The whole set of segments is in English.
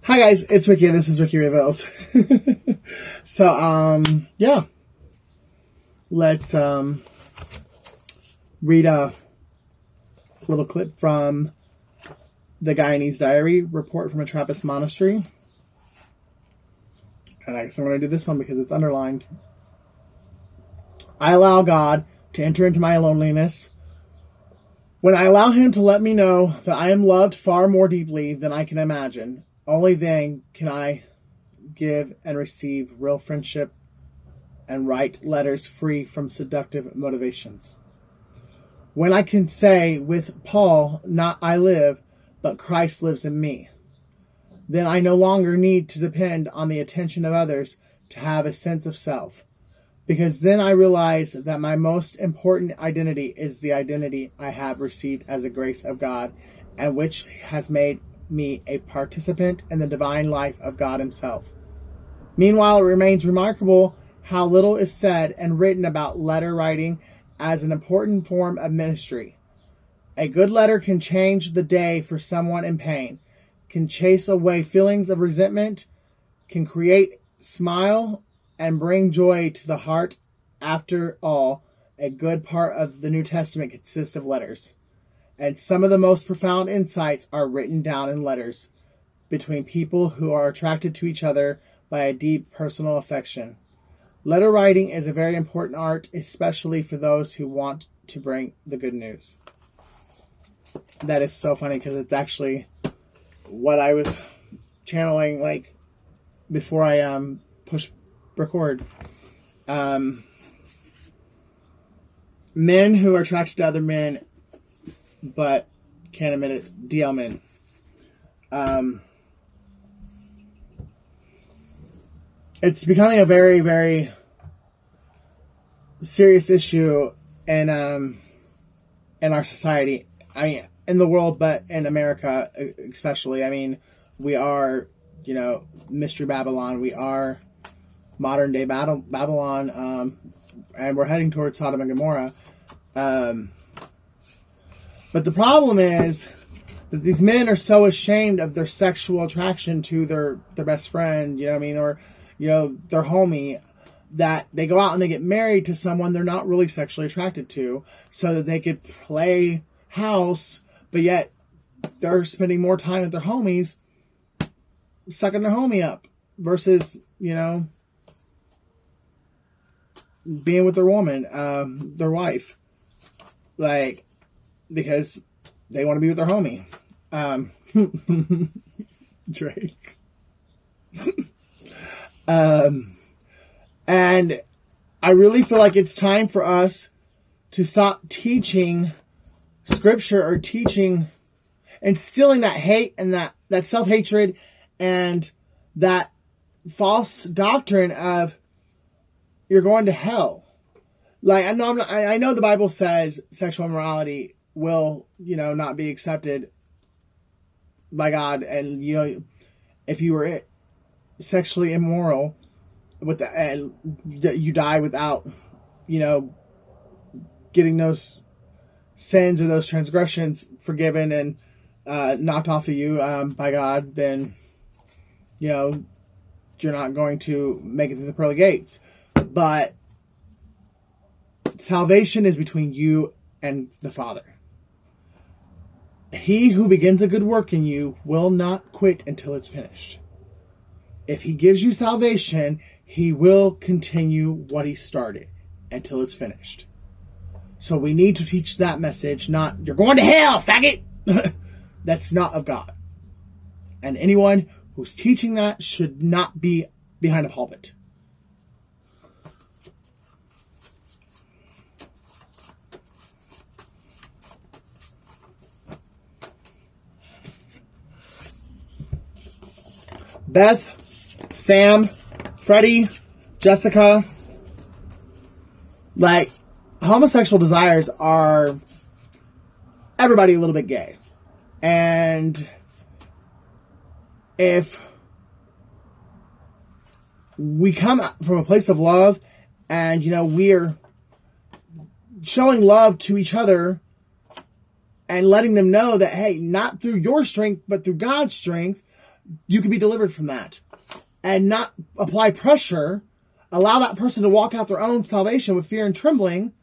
Hi guys, it's Ricky and this is Ricky Reveals. Yeah. Let's read a little clip from the Guyanese Diary report from a Trappist monastery. And I guess I'm going to do this one because it's underlined. I allow God to enter into my loneliness. When I allow Him to let me know that I am loved far more deeply than I can imagine, only then can I give and receive real friendship and write letters free from seductive motivations. When I can say with Paul, not I live, but Christ lives in me, then I no longer need to depend on the attention of others to have a sense of self. Because then I realize that my most important identity is the identity I have received as a grace of God, and which has made me a participant in the divine life of God Himself. Meanwhile, it remains remarkable how little is said and written about letter writing as an important form of ministry. A good letter can change the day for someone in pain, can chase away feelings of resentment, can create smile and bring joy to the heart. After all, a good part of the New Testament consists of letters, and some of the most profound insights are written down in letters between people who are attracted to each other by a deep personal affection. Letter writing is a very important art, especially for those who want to bring the good news. That is so funny because it's actually what I was channeling like before I push record. Men who are attracted to other men but can't admit it, DL men. It's becoming a very, very serious issue in our society. In the world, but in America especially. I mean, we are, Mystery Babylon. We are modern day Babylon, and we're heading towards Sodom and Gomorrah. But the problem is that these men are so ashamed of their sexual attraction to their best friend, or their homie, that they go out and they get married to someone they're not really sexually attracted to, so that they could play house, but yet they're spending more time with their homies, sucking their homie up, versus, being with their woman, their wife, because they want to be with their homie. Drake. And I really feel like it's time for us to stop teaching scripture or instilling that hate and that self-hatred and that false doctrine of you're going to hell. I know the Bible says sexual immorality will, not be accepted by God. And, if you were sexually immoral you die without, getting those sins or those transgressions forgiven and knocked off of you by God, then, you're not going to make it through the pearly gates. But salvation is between you and the Father. He who begins a good work in you will not quit until it's finished. If He gives you salvation, He will continue what He started until it's finished. So we need to teach that message, not, you're going to hell, faggot! That's not of God. And anyone who's teaching that should not be behind a pulpit. Beth, Sam, Freddie, Jessica, homosexual desires are everybody a little bit gay. And if we come from a place of love and, we're showing love to each other and letting them know that, hey, not through your strength, but through God's strength, you can be delivered from that. And not apply pressure, allow that person to walk out their own salvation with fear and trembling.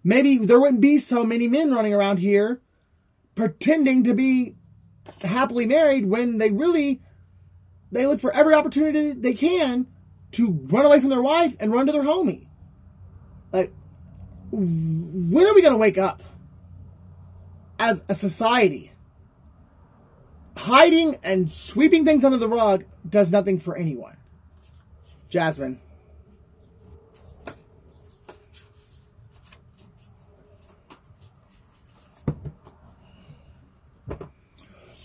Maybe there wouldn't be so many men running around here pretending to be happily married when they look for every opportunity they can to run away from their wife and run to their homie. Like, when are we going to wake up as a society? Hiding and sweeping things under the rug does nothing for anyone. Jasmine.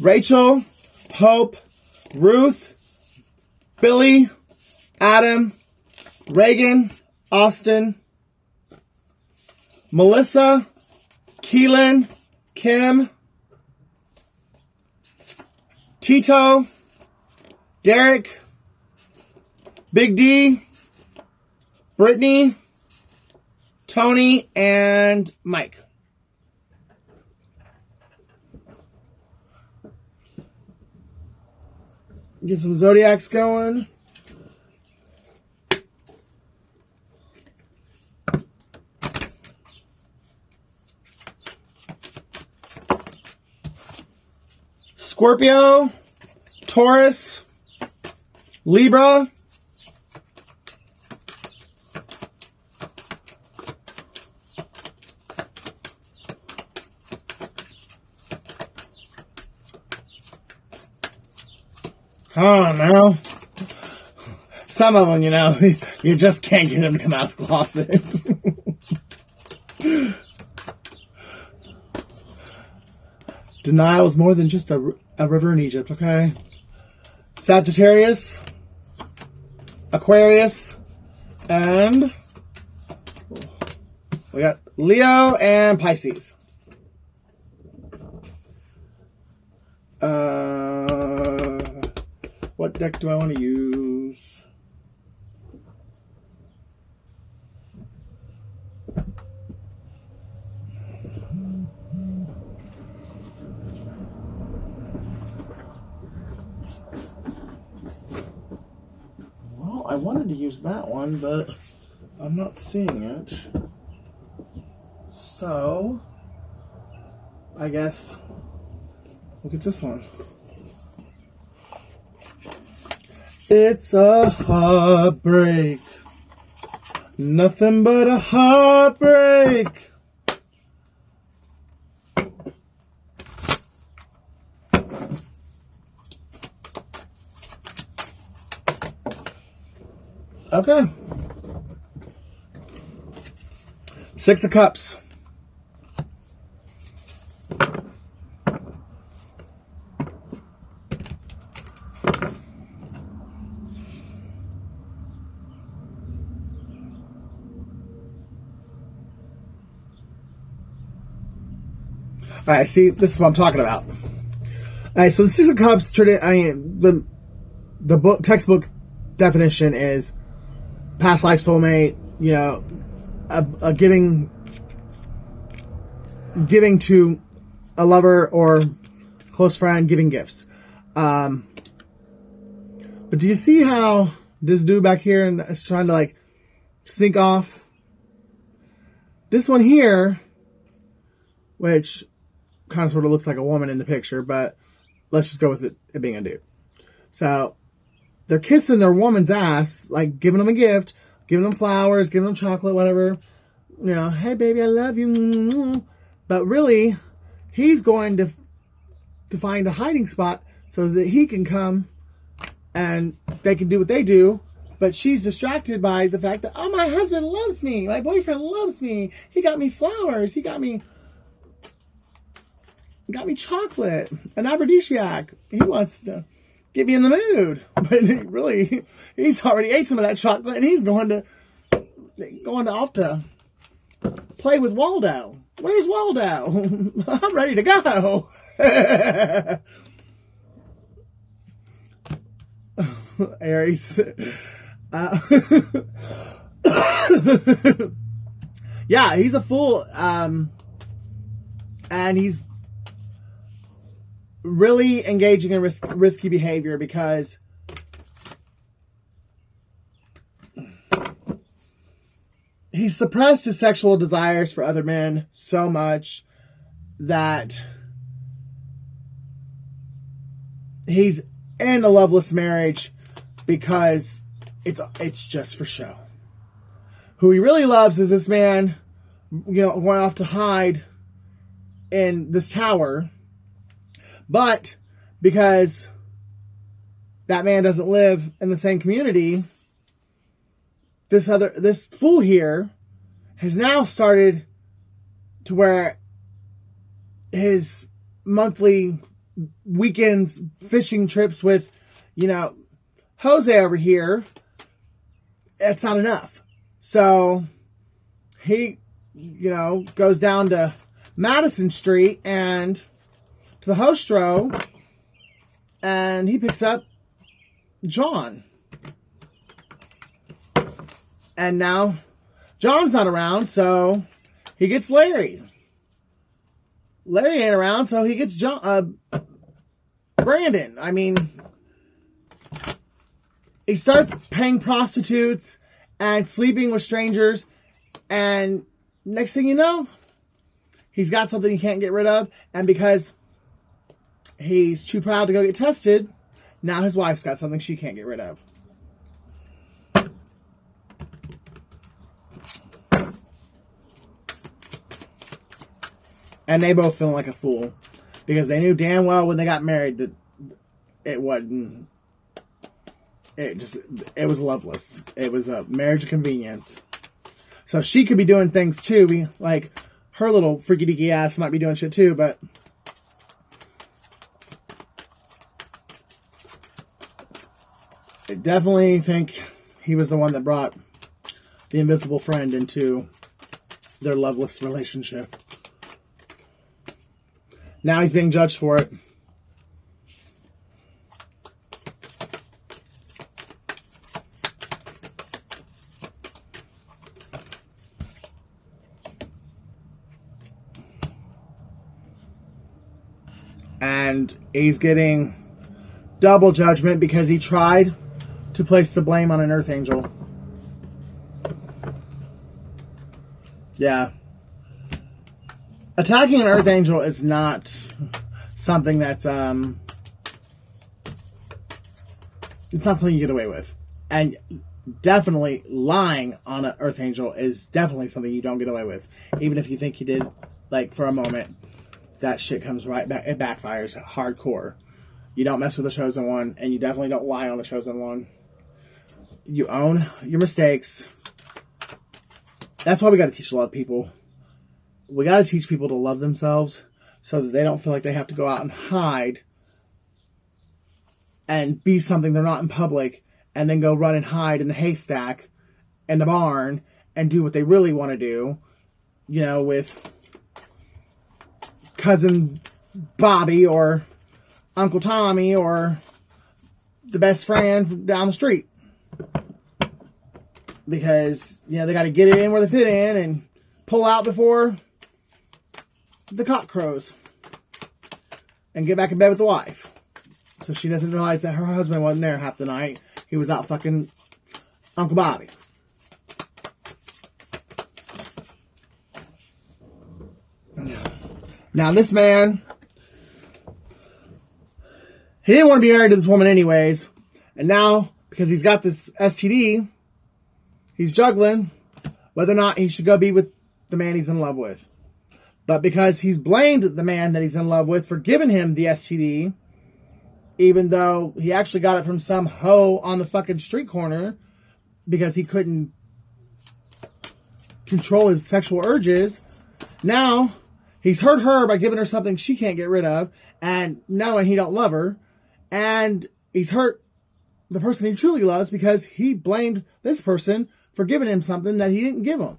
Rachel, Hope, Ruth, Billy, Adam, Reagan, Austin, Melissa, Keelan, Kim, Tito, Derek, Big D, Brittany, Tony, and Mike. Get some zodiacs going. Scorpio, Taurus, Libra, come on now. Some of them, you just can't get them to come out of the closet. Denial is more than just a river in Egypt, okay? Sagittarius, Aquarius, and we got Leo and Pisces. What deck do I want to use? Well, I wanted to use that one, but I'm not seeing it. So, I guess we'll get this one. It's a heartbreak. Nothing but a heartbreak. Okay. Six of Cups. All right, see, this is what I'm talking about. All right, so the Six of Cups, the book textbook definition is past life soulmate, a giving to a lover or close friend, giving gifts. But do you see how this dude back here is trying to sneak off? This one here, which kind of sort of looks like a woman in the picture, but let's just go with it being a dude. So they're kissing their woman's ass, giving them a gift, giving them flowers, giving them chocolate, whatever. Hey baby, I love you. But really, he's going to find a hiding spot so that he can come and they can do what they do. But she's distracted by the fact that, oh, my husband loves me. My boyfriend loves me. He got me flowers. He got me chocolate, an aphrodisiac. He wants to get me in the mood. But really, he's already ate some of that chocolate and he's going off to play with Waldo. Where's Waldo? I'm ready to go. Aries. Yeah, he's a fool. And he's really engaging in risky behavior because he suppressed his sexual desires for other men so much that he's in a loveless marriage because it's just for show. Who he really loves is this man, going off to hide in this tower. But because that man doesn't live in the same community, this fool here has now started to where his monthly weekends fishing trips with, Jose over here, it's not enough. So he, goes down to Madison Street and to the Hostro, and he picks up John. And now John's not around, so he gets Larry. Larry ain't around, so he gets Brandon. I mean, he starts paying prostitutes and sleeping with strangers, and next thing you know, he's got something he can't get rid of, and because he's too proud to go get tested, now his wife's got something she can't get rid of. And they both feel like a fool because they knew damn well when they got married that it wasn't. It was loveless. It was a marriage of convenience. So she could be doing things too. Like her little freaky deaky ass might be doing shit too, but I definitely think he was the one that brought the invisible friend into their loveless relationship. Now he's being judged for it. And he's getting double judgment because he tried to place the blame on an earth angel. Yeah. Attacking an earth angel is not something that's, it's not something you get away with. And definitely lying on an earth angel is definitely something you don't get away with. Even if you think you did, like, for a moment, that shit comes right back. It backfires hardcore. You don't mess with the chosen one, and you definitely don't lie on the chosen one. You own your mistakes. That's why we got to teach a lot of people. We got to teach people to love themselves so that they don't feel like they have to go out and hide and be something they're not in public and then go run and hide in the haystack in the barn and do what they really want to do, with cousin Bobby or Uncle Tommy or the best friend down the street. Because, they got to get it in where they fit in and pull out before the cock crows and get back in bed with the wife. So she doesn't realize that her husband wasn't there half the night. He was out fucking Uncle Bobby. Now this man, he didn't want to be married to this woman anyways. And now, because he's got this STD, he's juggling whether or not he should go be with the man he's in love with. But because he's blamed the man that he's in love with for giving him the STD, even though he actually got it from some hoe on the fucking street corner because he couldn't control his sexual urges, now he's hurt her by giving her something she can't get rid of and knowing he don't love her. And he's hurt the person he truly loves because he blamed this person for giving him something that he didn't give him.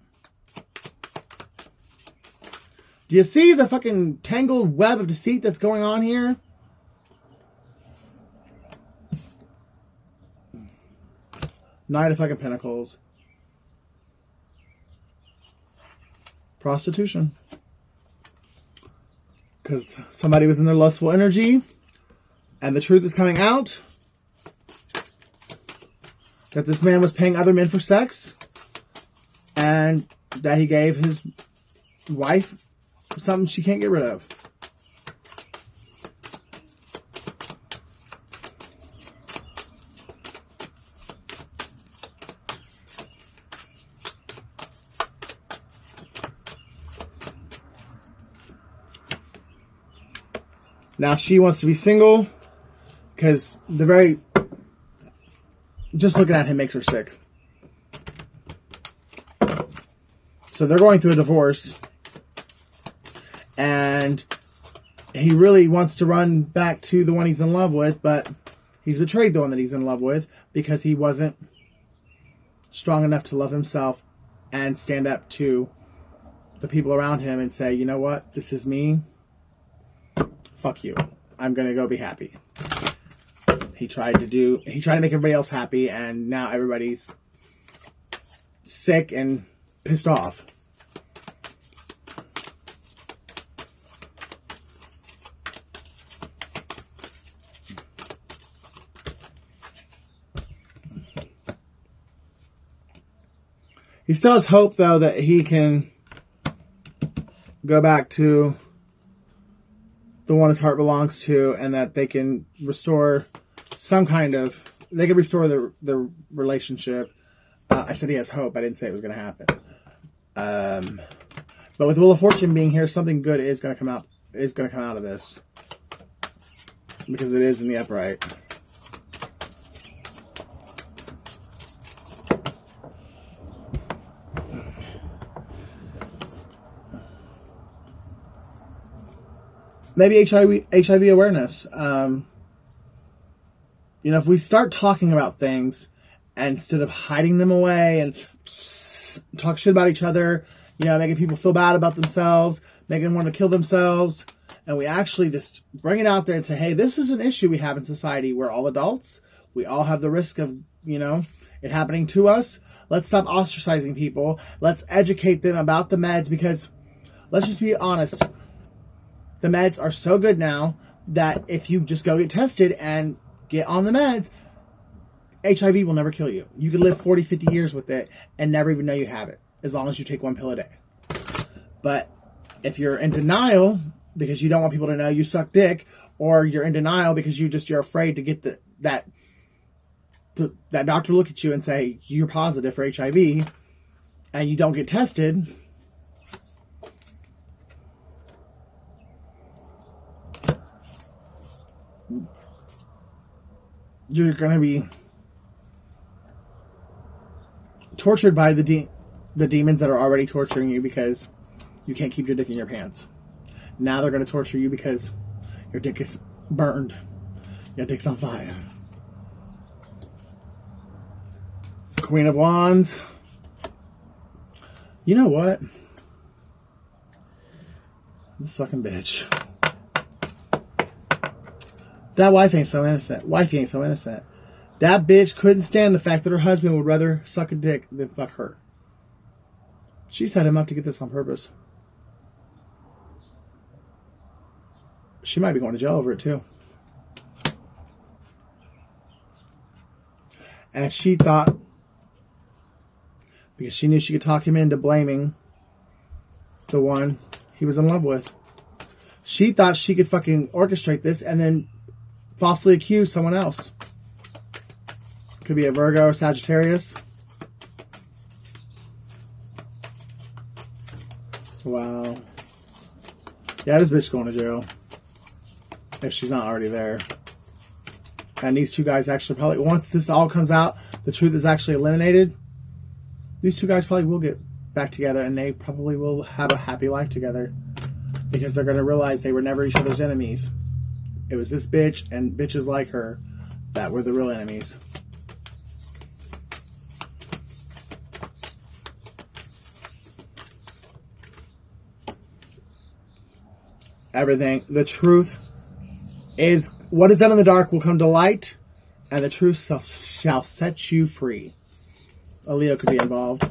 Do you see the fucking tangled web of deceit that's going on here? Knight of fucking Pentacles. Prostitution. because somebody was in their lustful energy, and the truth is coming out that this man was paying other men for sex, and that he gave his wife something she can't get rid of. Now she wants to be single because just looking at him makes her sick. So they're going through a divorce, and he really wants to run back to the one he's in love with, but he's betrayed the one that he's in love with because he wasn't strong enough to love himself and stand up to the people around him and say, you know what, this is me. Fuck you. I'm going to go be happy. He tried to make everybody else happy, and now everybody's sick and pissed off. He still has hope, though, that he can go back to the one his heart belongs to, and that they can restore they can restore the relationship. I said he has hope. I didn't say it was going to happen. But with Wheel of Fortune being here, something good is going to come out of this, because it is in the upright. Maybe HIV awareness. If we start talking about things instead of hiding them away and talk shit about each other, making people feel bad about themselves, making them want to kill themselves, and we actually just bring it out there and say, hey, this is an issue we have in society. We're all adults. We all have the risk of, it happening to us. Let's stop ostracizing people. Let's educate them about the meds, because let's just be honest. The meds are so good now that if you just go get tested and get on the meds, HIV will never kill you. You could live 40, 50 years with it and never even know you have it, as long as you take one pill a day. But if you're in denial because you don't want people to know you suck dick, or you're in denial because you're afraid to get that doctor look at you and say you're positive for HIV, and you don't get tested, you're going to be tortured by the demons that are already torturing you because you can't keep your dick in your pants. Now they're going to torture you because your dick is burned. Your dick's on fire. Queen of Wands. You know what? This fucking bitch. That wife ain't so innocent. Wifey ain't so innocent. That bitch couldn't stand the fact that her husband would rather suck a dick than fuck her. She set him up to get this on purpose. She might be going to jail over it too. And she thought, because she knew she could talk him into blaming the one he was in love with, she thought she could fucking orchestrate this and then falsely accuse someone else. Could be a Virgo or Sagittarius. Wow. Yeah, this bitch going to jail. If she's not already there. And these two guys actually probably, once this all comes out, the truth is actually eliminated, these two guys probably will get back together, and they probably will have a happy life together, because they're going to realize they were never each other's enemies. It was this bitch and bitches like her that were the real enemies. Everything. The truth is, what is done in the dark will come to light, and the truth shall set you free. A Leo could be involved.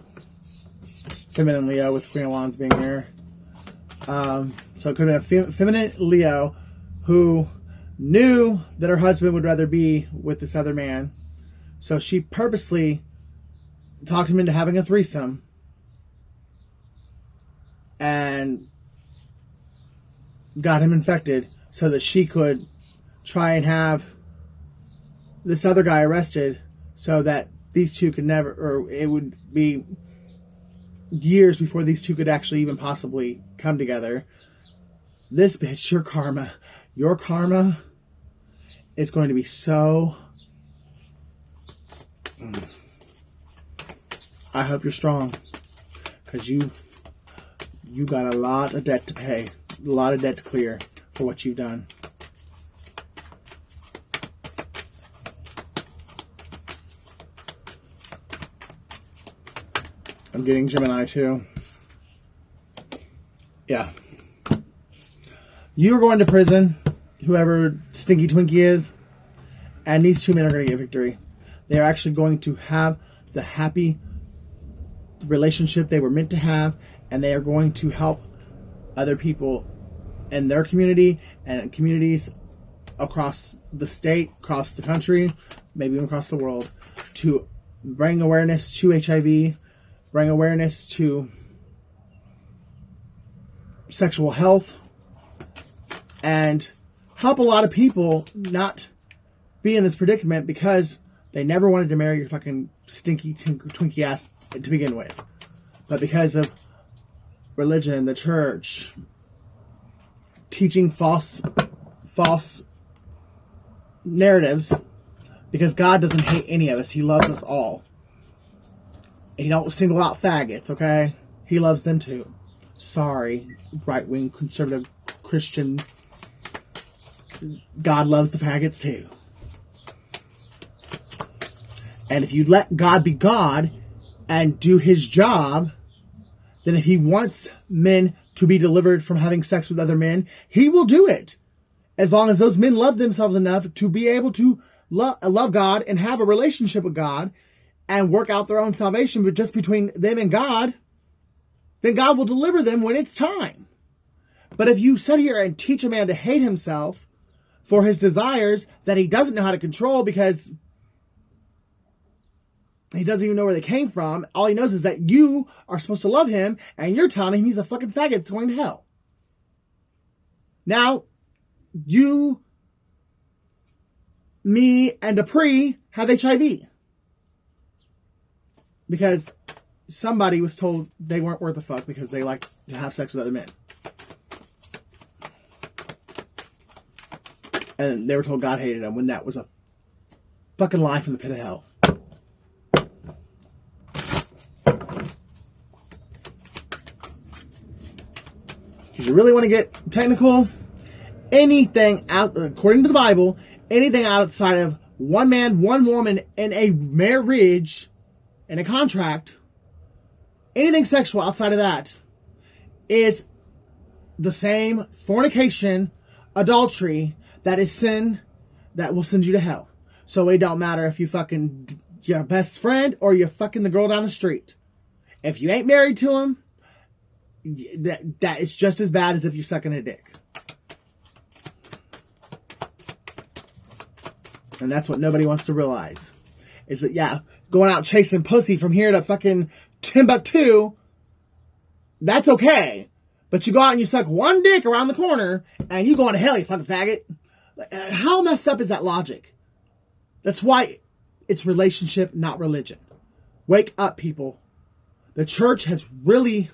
Feminine Leo with Queen of Wands being here. So it could have been a feminine Leo who knew that her husband would rather be with this other man. So she purposely talked him into having a threesome and got him infected so that she could try and have this other guy arrested so that these two could never, or it would be years before these two could actually even possibly come together. This bitch, your karma is going to be so... I hope you're strong, because you got a lot of debt to pay, a lot of debt to clear for what you've done. I'm getting Gemini too. Yeah. You're going to prison, whoever Stinky Twinkie is, and these two men are going to get victory. They are actually going to have the happy relationship they were meant to have, and they are going to help other people in their community and communities across the state, across the country, maybe even across the world, to bring awareness to HIV, bring awareness to sexual health, and help a lot of people not be in this predicament because they never wanted to marry your fucking stinky Twinkie ass to begin with. But because of religion, the church, teaching false narratives, because God doesn't hate any of us. He loves us all. He don't single out faggots, okay? He loves them too. Sorry, right-wing, conservative, Christian. God loves the faggots too. And if you let God be God and do his job, then if he wants men to be delivered from having sex with other men, he will do it. As long as those men love themselves enough to be able to love God and have a relationship with God and work out their own salvation, but just between them and God, then God will deliver them when it's time. But if you sit here and teach a man to hate himself for his desires that he doesn't know how to control because he doesn't even know where they came from, all he knows is that you are supposed to love him and you're telling him he's a fucking faggot that's going to hell. Now, you, me, and Dupree have HIV. Because somebody was told they weren't worth a fuck because they like to have sex with other men. And they were told God hated them when that was a fucking lie from the pit of hell. If you really want to get technical, anything out, according to the Bible, anything outside of one man, one woman in a marriage, in a contract, anything sexual outside of that is the same fornication, adultery, that is sin that will send you to hell. So it don't matter if you fucking your best friend or you're fucking the girl down the street. If you ain't married to him, that is just as bad as if you're sucking a dick. And that's what nobody wants to realize. Is that, yeah, going out chasing pussy from here to fucking Timbuktu, that's okay. But you go out and you suck one dick around the corner and you going to hell, you fucking faggot. How messed up is that logic? That's why it's relationship, not religion. Wake up, people. The church has really...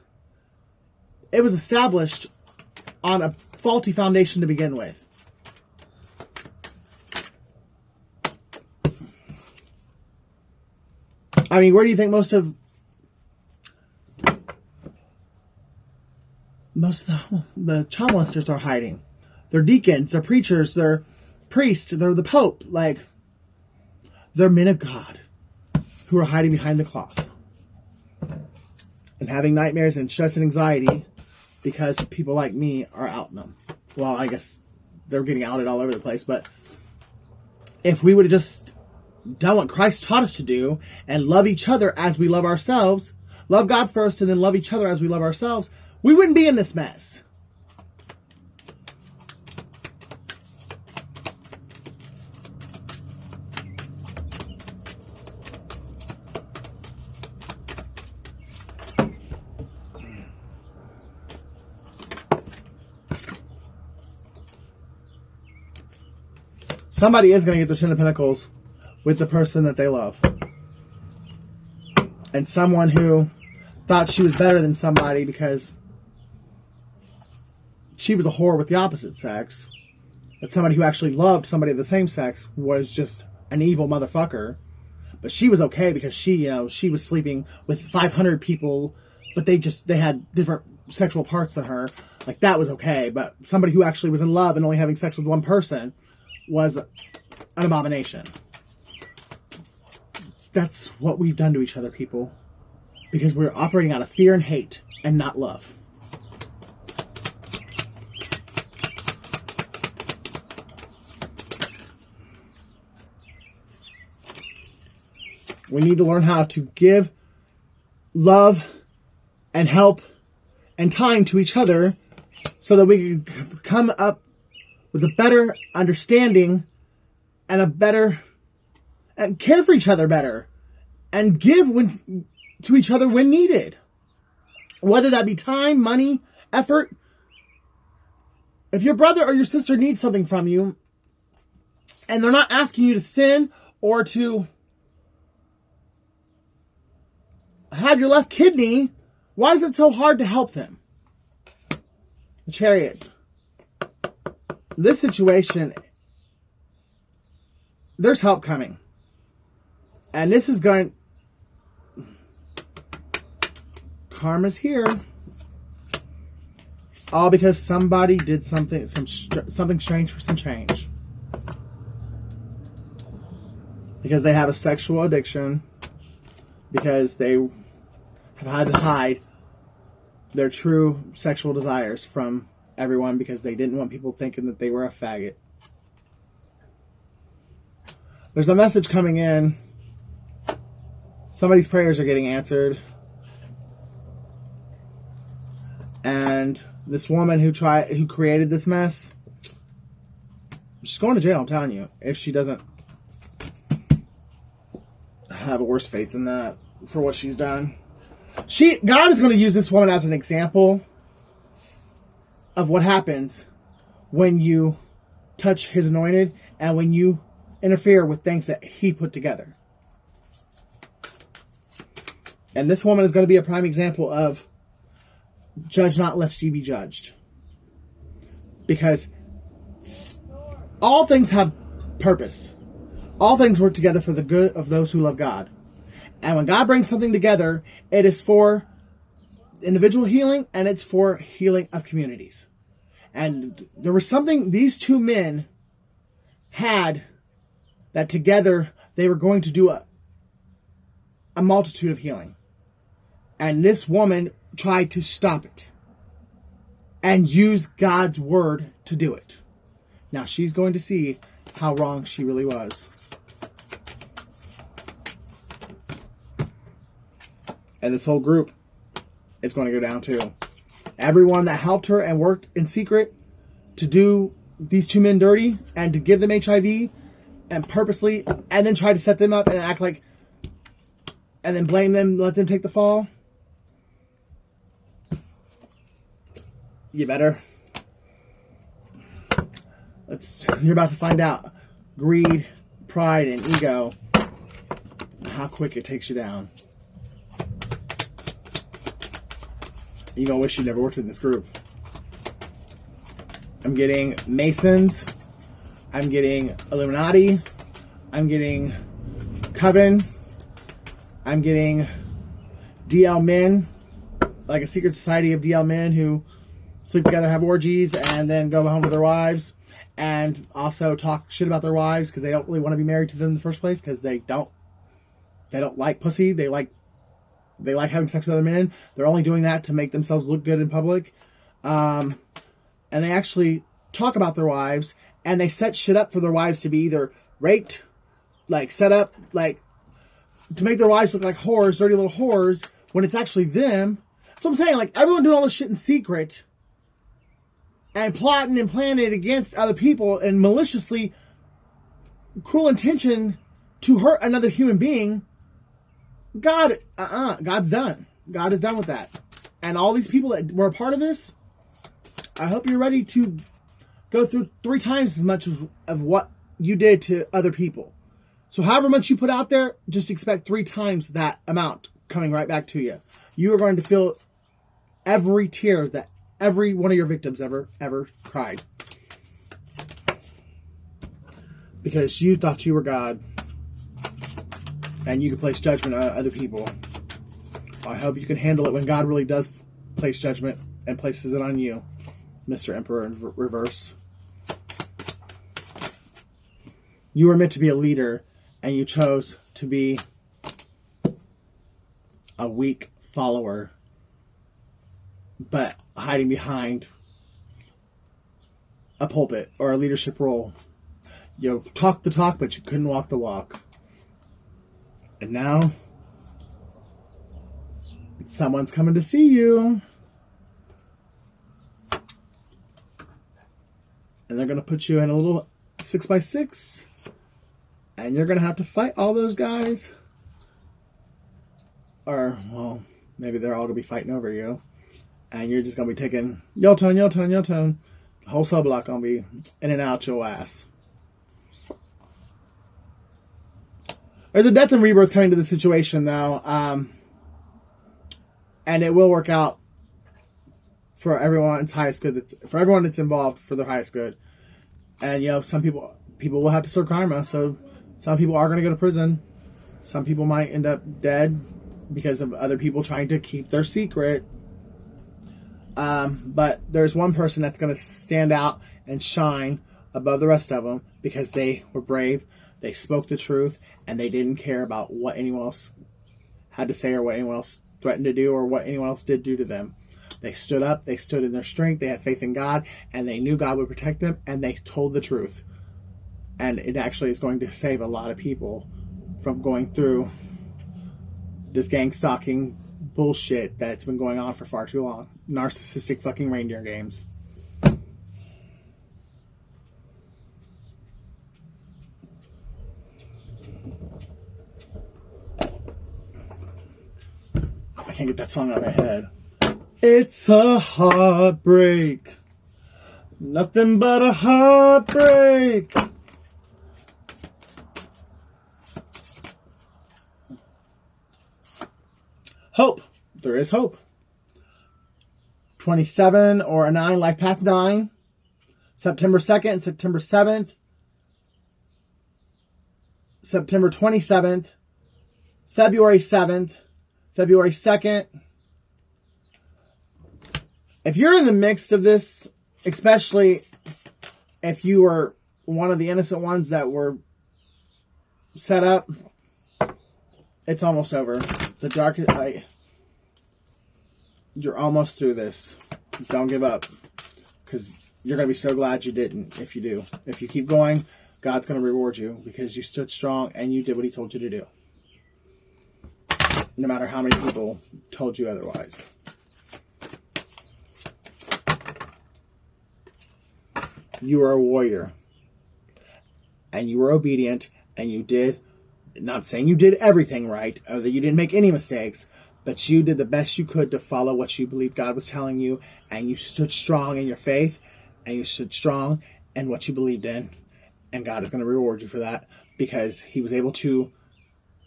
It was established on a faulty foundation to begin with. I mean, where do you think most of the child molesters are hiding? They're deacons, they're preachers, they're priests, they're the Pope. Like, they're men of God who are hiding behind the cloth and having nightmares and stress and anxiety because people like me are outing them. Well, I guess they're getting outed all over the place, but if we would have just done what Christ taught us to do and love each other as we love ourselves, love God first and then love each other as we love ourselves, we wouldn't be in this mess. somebody is going to get their Ten of Pentacles with the person that they love. And someone who thought she was better than somebody because she was a whore with the opposite sex. But somebody who actually loved somebody of the same sex was just an evil motherfucker. But she was okay because she was sleeping with 500 people, but they had different sexual parts than her. Like, that was okay. But somebody who actually was in love and only having sex with one person was an abomination. That's what we've done to each other, people. Because we're operating out of fear and hate and not love. We need to learn how to give love and help and time to each other so that we can come up with a better understanding and and care for each other better and give to each other when needed. Whether that be time, money, effort. If your brother or your sister needs something from you and they're not asking you to sin or to have your left kidney, why is it so hard to help them? The Chariot. This situation, there's help coming. And this is going... Karma's here. All because somebody did something strange for some change. Because they have a sexual addiction. Because they have had to hide their true sexual desires from everyone because they didn't want people thinking that they were a faggot. There's a message coming in. Somebody's prayers are getting answered. And this woman who created this mess, she's going to jail, I'm telling you, if she doesn't have a worse faith than that for what she's done. God is going to use this woman as an example of what happens when you touch his anointed and when you interfere with things that he put together. And this woman is going to be a prime example of judge not lest ye be judged. Because all things have purpose. All things work together for the good of those who love God. And when God brings something together, it is for individual healing and it's for healing of communities. And there was something these two men had that together they were going to do a multitude of healing. And this woman tried to stop it and use God's word to do it. Now she's going to see how wrong she really was. And this whole group is going to go down too. Everyone that helped her and worked in secret to do these two men dirty and to give them HIV and purposely, and then try to set them up and act like, and then blame them, let them take the fall. You better. You're about to find out. Greed, pride, and ego. How quick it takes you down. You're going to wish you never worked in this group. I'm getting Masons. I'm getting Illuminati. I'm getting Coven. I'm getting DL men. Like a secret society of DL men who sleep together, have orgies, and then go home to their wives. And also talk shit about their wives because they don't really want to be married to them in the first place because they don't like pussy. They like having sex with other men. They're only doing that to make themselves look good in public. And they actually talk about their wives and they set shit up for their wives to be either raped, like set up, like to make their wives look like whores, dirty little whores, when it's actually them. So I'm saying, like, everyone doing all this shit in secret and plotting and planning against other people and maliciously cruel intention to hurt another human being. God's done. God is done with that. And all these people that were a part of this, I hope you're ready to go through 3 times as much of what you did to other people. So however much you put out there, just expect 3 times that amount coming right back to you. You are going to feel every tear that every one of your victims ever cried. Because you thought you were God. And you could place judgment on other people. I hope you can handle it when God really does place judgment and places it on you, Mr. Emperor in reverse. You were meant to be a leader, and you chose to be a weak follower, but hiding behind a pulpit or a leadership role. You talked the talk, but you couldn't walk the walk. And now, someone's coming to see you. And they're going to put you in a little 6x6. And you're going to have to fight all those guys. Or, well, maybe they're all going to be fighting over you. And you're just going to be taking yo tone. The whole cell block going to be in and out your ass. There's a death and rebirth coming to the situation now. And it will work out for everyone's highest good. For everyone that's involved for their highest good. And, you know, some people will have to serve karma. So some people are going to go to prison. Some people might end up dead because of other people trying to keep their secret. But there's one person that's going to stand out and shine above the rest of them because they were brave. They spoke the truth, and they didn't care about what anyone else had to say or what anyone else threatened to do or what anyone else did do to them. They stood up, they stood in their strength, they had faith in God, and they knew God would protect them, and they told the truth. And it actually is going to save a lot of people from going through this gang stalking bullshit that's been going on for far too long. Narcissistic fucking reindeer games. I can't get that song out of my head. It's a heartbreak. Nothing but a heartbreak. Hope. There is hope. 27 or a 9, Life Path 9. September 2nd, September 7th. September 27th. February 7th. February 2nd. If you're in the midst of this, especially if you were one of the innocent ones that were set up, it's almost over. The darkest light. You're almost through this. Don't give up. Because you're going to be so glad you didn't if you do. If you keep going, God's going to reward you because you stood strong and you did what He told you to do. No matter how many people told you otherwise. You were a warrior. And you were obedient. And you did, not saying you did everything right, or that you didn't make any mistakes, but you did the best you could to follow what you believed God was telling you. And you stood strong in your faith. And you stood strong in what you believed in. And God is going to reward you for that. Because He was able to,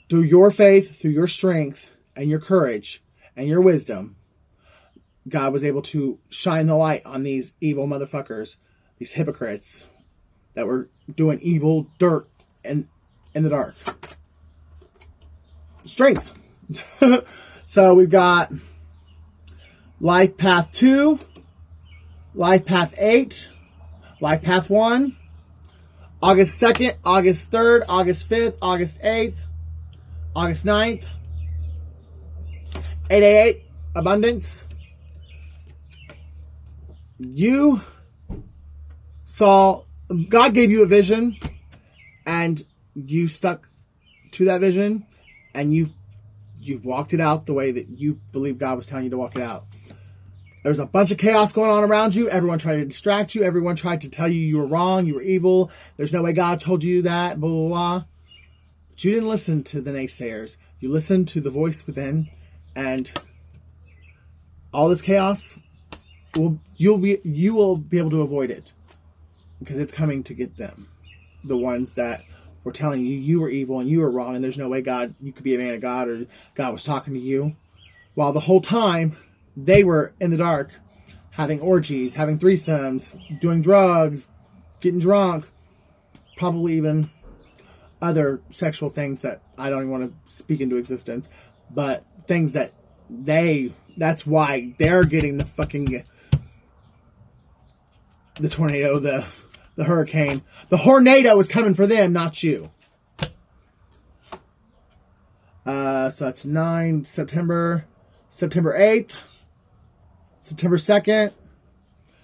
through your faith, through your strength, and your courage, and your wisdom, God was able to shine the light on these evil motherfuckers, these hypocrites that were doing evil dirt in the dark. Strength. So we've got Life Path 2, Life Path 8, Life Path 1, August 2nd, August 3rd, August 5th, August 8th, August 9th, 888, abundance. You saw, God gave you a vision, and you stuck to that vision, and you walked it out the way that you believe God was telling you to walk it out. There's a bunch of chaos going on around you. Everyone tried to distract you. Everyone tried to tell you you were wrong, you were evil. There's no way God told you that, blah, blah, blah. But you didn't listen to the naysayers. You listened to the voice within, and all this chaos, you will be able to avoid it because it's coming to get them. the ones that were telling you you were evil and you were wrong and there's no way you could be a man of God or God was talking to you. While the whole time they were in the dark, having orgies, having threesomes, doing drugs, getting drunk, probably even other sexual things that I don't even want to speak into existence, but things that that's why they're getting the fucking, the tornado, the hurricane. The hornado is coming for them, not you. So that's 9 September 8th, September 2nd,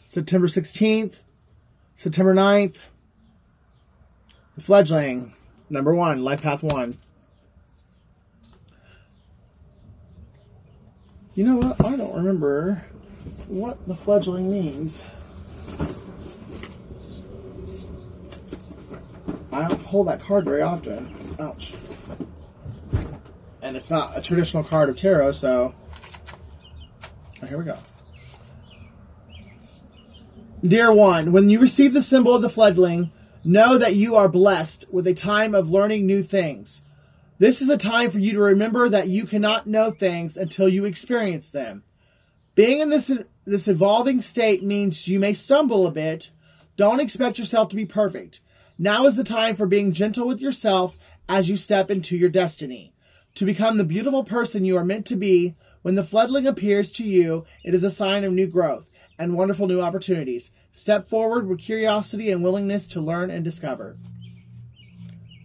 September 16th, September 9th. The fledgling, number 1, life path 1. You know what? I don't remember what the fledgling means. I don't hold that card very often. Ouch. And it's not a traditional card of tarot, so... Oh, here we go. Dear one, when you receive the symbol of the fledgling, know that you are blessed with a time of learning new things. This is a time for you to remember that you cannot know things until you experience them. Being in this evolving state means you may stumble a bit. Don't expect yourself to be perfect. Now is the time for being gentle with yourself as you step into your destiny. To become the beautiful person you are meant to be, when the fledgling appears to you, it is a sign of new growth and wonderful new opportunities. Step forward with curiosity and willingness to learn and discover.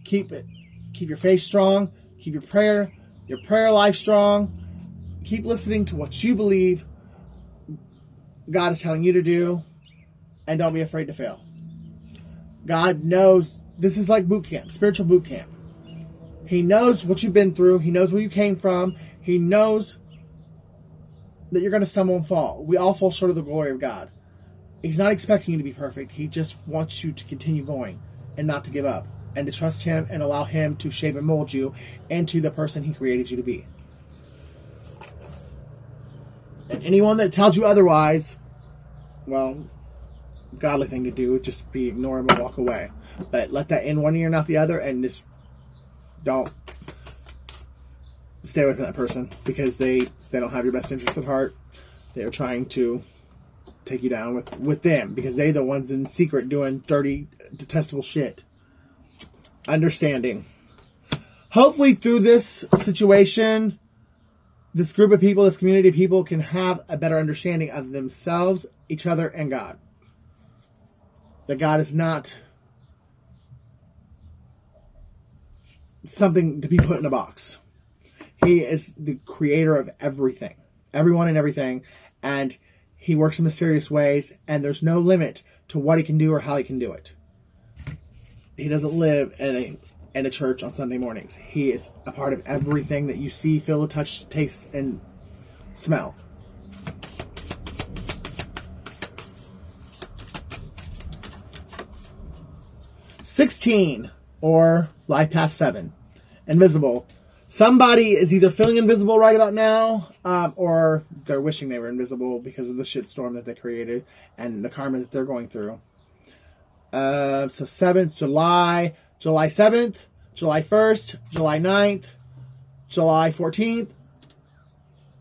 Keep your faith strong. Keep your prayer life strong. Keep listening to what you believe God is telling you to do, and don't be afraid to fail. God knows this is like boot camp, spiritual boot camp. He knows what you've been through. He knows where you came from. He knows that you're going to stumble and fall. We all fall short of the glory of God. He's not expecting you to be perfect. He just wants you to continue going and not to give up and to trust Him and allow Him to shape and mold you into the person He created you to be. And anyone that tells you otherwise, well, godly thing to do would just be ignore him and walk away. But let that in one ear, not the other, and just don't stay away from that person because they don't have your best interests at heart. They are trying to take you down with them because they're the ones in secret doing dirty, detestable shit. Understanding. Hopefully through this situation, this group of people, this community of people can have a better understanding of themselves, each other, and God. That God is not something to be put in a box. He is the creator of everything, everyone and everything, and He works in mysterious ways, and there's no limit to what He can do or how He can do it. He doesn't live in a church on Sunday mornings. He is a part of everything that you see, feel, touch, taste, and smell. "16, or life past 7. Invisible. Somebody is either feeling invisible right about now, or they're wishing they were invisible because of the shitstorm that they created and the karma that they're going through. So 7th, July 7th, July 1st, July 9th, July 14th,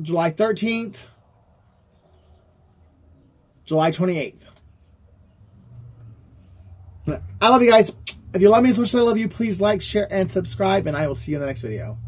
July 13th, July 28th. I love you guys. If you love me as much as I love you, please like, share, and subscribe, and I will see you in the next video.